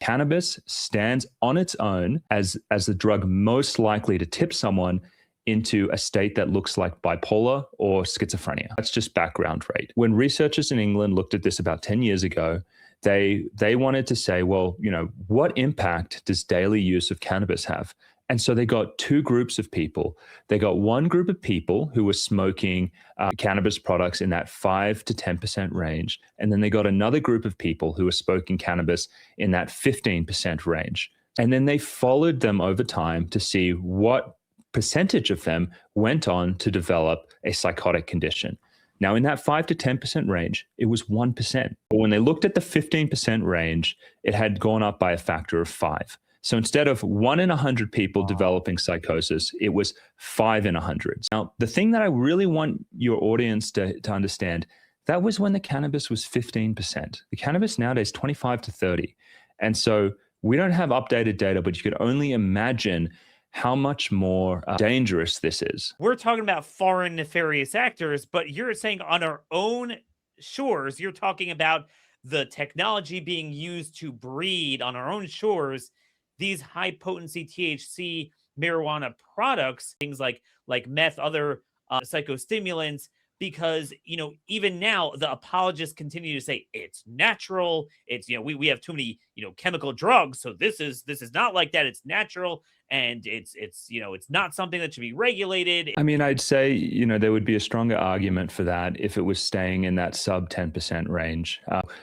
Cannabis stands on its own as the drug most likely to tip someone into a state that looks like bipolar or schizophrenia. That's just background rate. When researchers in England looked at this about 10 years ago, they wanted to say, well, what impact does daily use of cannabis have? And so they got two groups of people. They got one group of people who were smoking cannabis products in that 5 to 10% range. And then they got another group of people who were smoking cannabis in that 15% range. And then they followed them over time to see what percentage of them went on to develop a psychotic condition. Now, in that 5 to 10% range, it was 1%. But when they looked at the 15% range, it had gone up by a factor of 5. So instead of 1 in 100 people developing psychosis, it was 5 in 100. Now, the thing that I really want your audience to understand, that was when the cannabis was 15%. The cannabis nowadays is 25 to 30. And so we don't have updated data, but you could only imagine how much more dangerous this is. We're talking about foreign nefarious actors, but you're saying on our own shores, you're talking about the technology being used to breed on our own shores these high potency THC marijuana products, things like meth, other psychostimulants, because even now the apologists continue to say it's natural. It's we have too many chemical drugs, so this is not like that. It's natural, and it's not something that should be regulated. I mean, I'd say there would be a stronger argument for that if it was staying in that sub 10% range,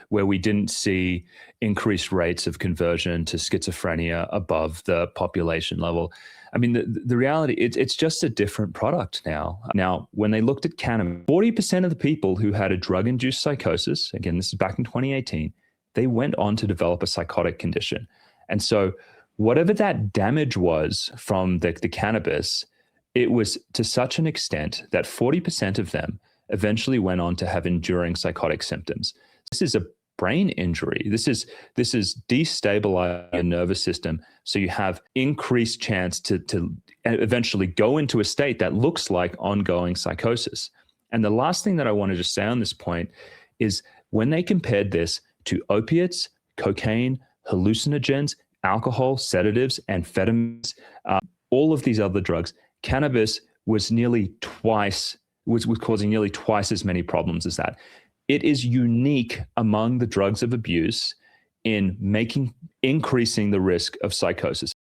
where we didn't see increased rates of conversion to schizophrenia above the population level. I mean, the reality, it's just a different product now. Now, when they looked at cannabis, 40% of the people who had a drug-induced psychosis, again, this is back in 2018, they went on to develop a psychotic condition. And so whatever that damage was from the cannabis, it was to such an extent that 40% of them eventually went on to have enduring psychotic symptoms. This is a brain injury. This is destabilizing your nervous system. So you have increased chance to eventually go into a state that looks like ongoing psychosis. And the last thing that I wanted to say on this point is when they compared this to opiates, cocaine, hallucinogens, alcohol, sedatives, amphetamines, all of these other drugs, cannabis was causing nearly twice as many problems as that. It is unique among the drugs of abuse in increasing the risk of psychosis.